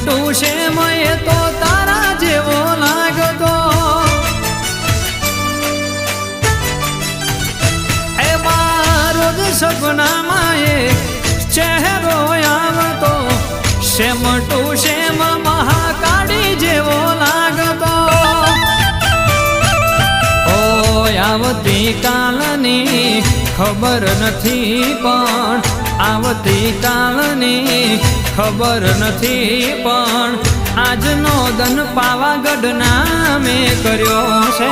મોટું છે મય તો તારા જેવો લાગતો એ મારો જ સપનામાં એક ચહેરો આવતો શેમટું શેમ મહાકાળી જેવો લાગતો ઓ આવતી કાલની ખબર નથી પણ આવતી કાલની ખબર નથી પણ આજનો દન પાવાગઢના મેં કર્યો છે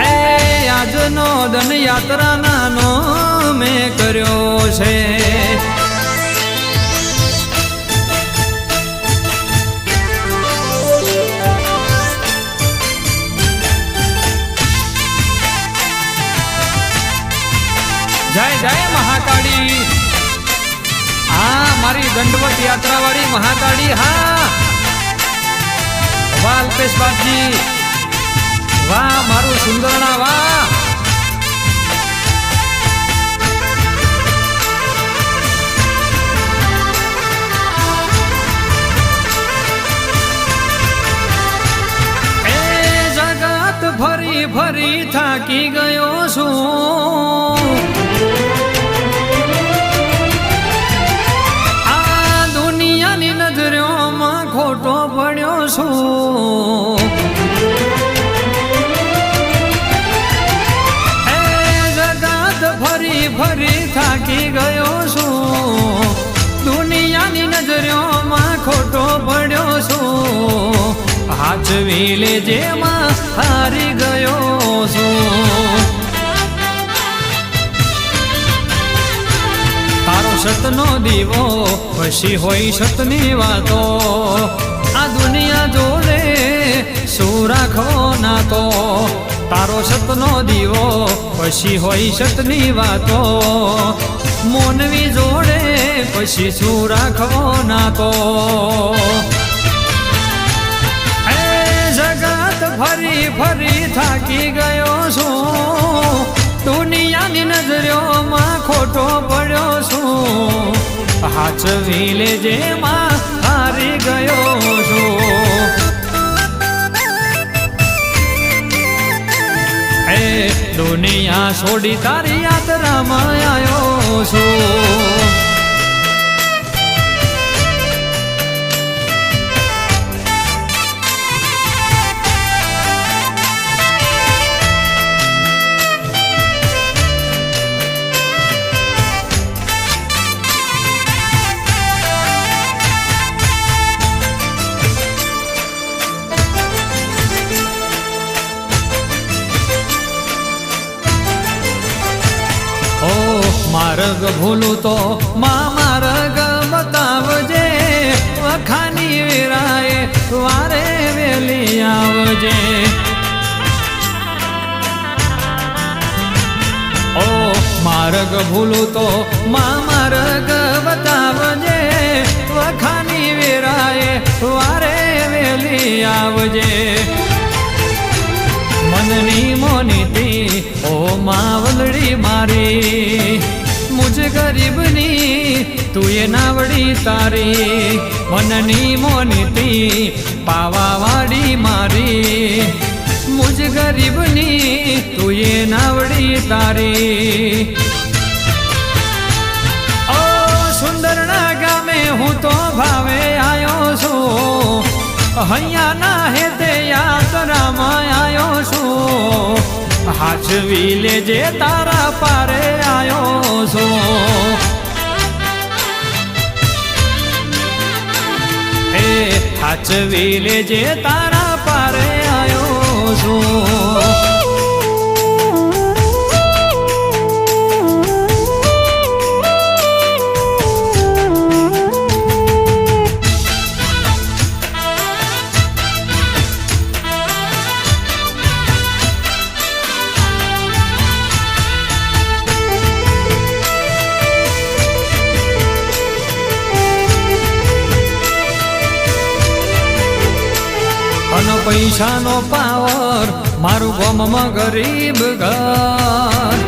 એ આજનો દન યાત્રાનો મેં કર્યો છે જય જય મહાકાળી હા મારી દંડવત યાત્રા વાળી મહાકાળી હા વાહ અલ્પેશ બાપજી વાહ મારું સુંદરણા વાહ એ જગત ફરી ફરી થાકી ગયો છું ખોટો પડ્યો છું એ જગત ફરી ફરી થાકી ગયો છું દુનિયાની નજરોમાં ખોટો પડ્યો છું હાચવી લેજે માં હારી ગયો છું તારો સતનો દીવો પછી હોય સતની વાતો આ દુનિયા જોડે શું રાખવો ના તો તારો સતનો દીવો પછી હોય સતની વાતો મોનવી જોડે પછી શું રાખવો ના તો એ જગત ફરી ફરી થાકી ગયો છું દુનિયાની નજરોમાં ખોટો પડ્યો છું હાચવી લેજે માં હારી ગયો છું એ દુનિયા છોડી તારી યાત્રામાં આવ્યો છું માર્ગ ભૂલું તો માર્ગ બતાવજે વખાની વેરાએ વારે વેલી આવજે ઓ માર્ગ ભૂલું તો માર્ગ બતાવજે વખાની વેરાએ વારે વેલી આવજે મનની મોનીતી ઓ માવલડી મારી મુજ ગરીબની તું એ નાવડી તારી મનની મોનીતી પાવાવાડી મારી મુજ ગરીબની તું એ નાવડી તારી ઓ સુંદરના ગામે હું તો ભાવે આવ્યો છું હૈયા ના હે તે યાત્રામાં આવ્યો છું હાચવી લેજે તારા પારે આવ્યો છું એ હાચવી લેજે તારા પારે આવ્યો છું પૈસાનો પાવર મારું ગામમાં ગરીબ ઘર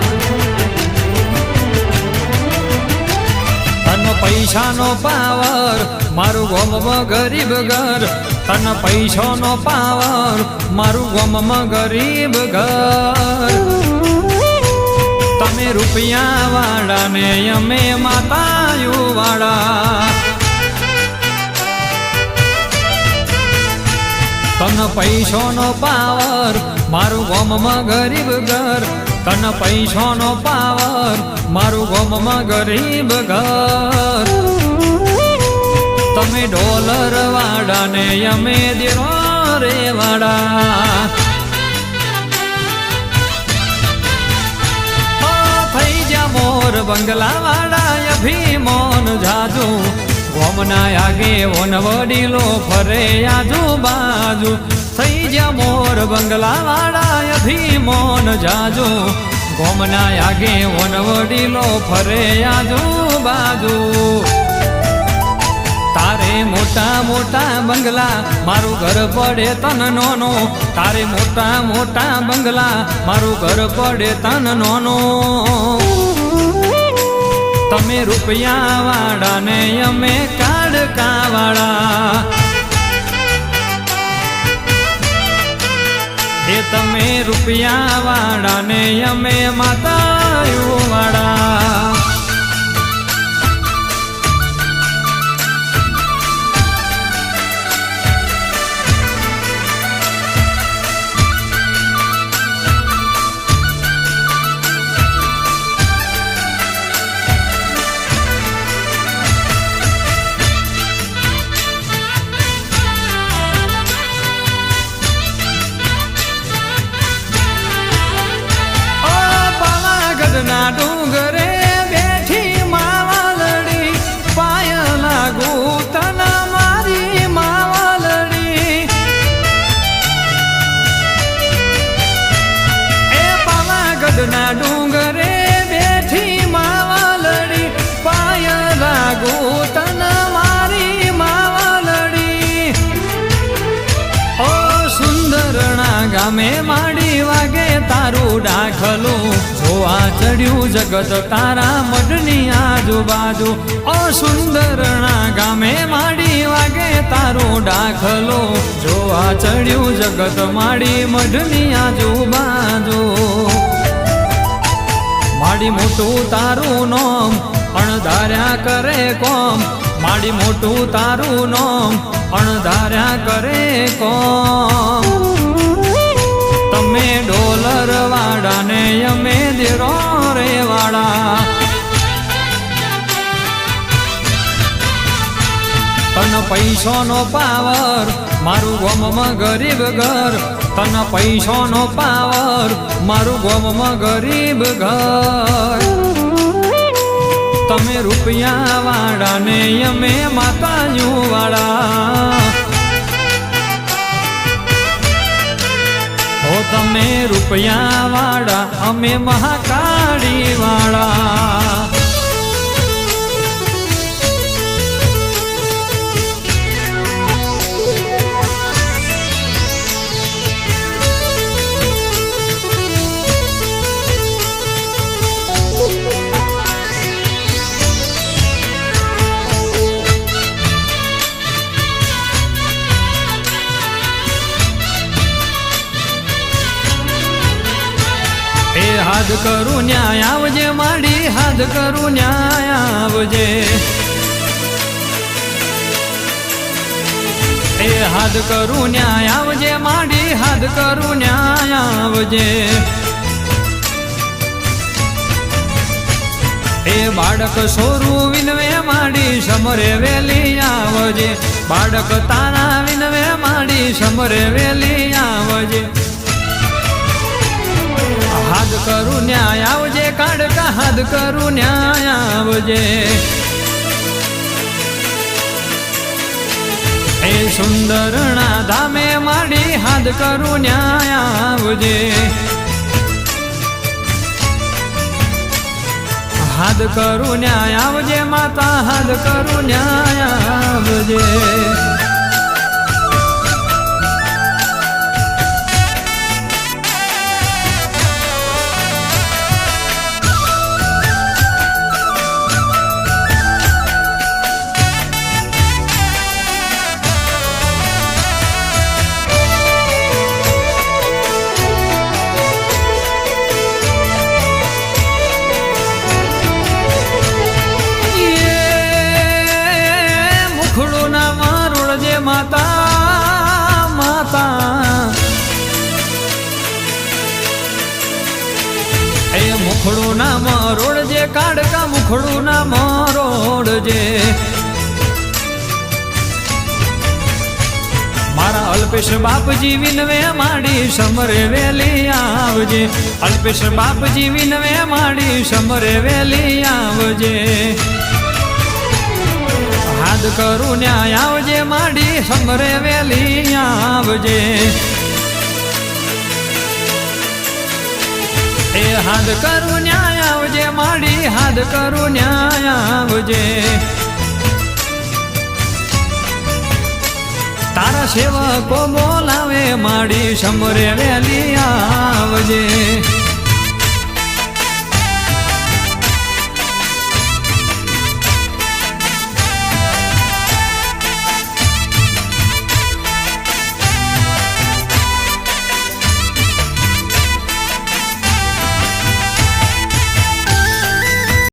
પૈસાનો પાવર મારું ગોમમાં ગરીબ ઘર તન પૈસાનો પાવર મારું ગોમમાં ગરીબ ઘર તમે રૂપિયા વાળા ને અમે માતાયું વાળા તન પૈસાનો પાવર મારું ગોમમાં ગરીબ ઘર તન પૈસાનો પાવર મારું ગોમમાં ગરીબ ઘર તમે ડોલર વાળા ને અમે દેરો રે વાળા થઈ જા મોર બંગલા વાળા અભિમાન જાજુ ગોમના આગે ઓન વડીલો ફરે આજુબાજુ થઈ જા મોર બંગલા વાળા અભિમાન જાજુ ગોમના આગે ઓન વડીલો ફરે આજુબાજુ તારે મોટા મોટા બંગલા મારું ઘર પડે તન નોનો તારે મોટા મોટા બંગલા મારું ઘર પડે તન નોનો તમે રૂપિયા વાળા ને અમે કાડકા વાળા એ તમે રૂપિયા વાળા ને અમે માતાયું વાળા ના ડુંગરે બેઠી માવલડી પાય લાગુ તના મારી માવલડી એ પાવાગઢ ના ડુંગરે બેઠી માવલડી પાય લાગુ તના મારી માવલડી ઓ સુંદરણા ગામે માડી વાગે તારું ડાખલું જોવા ચડ્યું જગત તારા મઢની આજુબાજુ ઓ સુંદરણા ગામે માડી વાગે તારું ડાખલો જોવા ચડ્યું જગત માડી મઢની આજુબાજુ માડી મોટું તારું નોમ અણધાર્યા કરે કોમ માડી મોટું તારું નોમ અણધાર્યા કરે કોમ તમે ડોલર વાળા ને અમે દેરો રે વાળા તન પૈસાનો પાવર મારું ગોમમાં ગરીબ ઘર તન પૈસાનો પાવર મારું ગોમમાં ગરીબ ઘર તમે રૂપિયા વાળા ને અમે માતાયું વાળા ઓ તમે રૂપિયા વાળા અમે મહાકાળી વાળા હાથ કરું ન્યાય આવજે માડી હાથ કરું ન્યાય આવજે એ હાથ કરું ન્યાય આવજે માડી હાથ કરું ન્યાય આવજે એ બાળક સોરું વિનવે માડી સમરે વેલી આવજે બાળક તારા વિનવે માડી સમરે વેલી આવજે હાથ કરું ન્યાય આવજે કાઢકા હાથ કરું ન્યાય આવજે એ સુંદરણા ધામે માડી હાથ કરું ન્યાય આવજે હાથ કરું ન્યાય આવજે માતા હાથ કરું ન્યાય આવજે ના મરોડજે કાડકા મુખડું ના મરોડજે મારા અલ્પેશ બાપજી વિનવે માડી સમરે વેલી આવજે અલ્પેશ બાપજી વિનવે માડી સમરે વેલી આવજે હાથ કરું ન્યાય આવજે માડી સમરે વેલી આવજે એ હાથ કરું ન્યાય આવજે માડી હાથ કરું ન્યાય આવજે તારા સેવકો બોલાવે માડી સમરે વેલી આવજે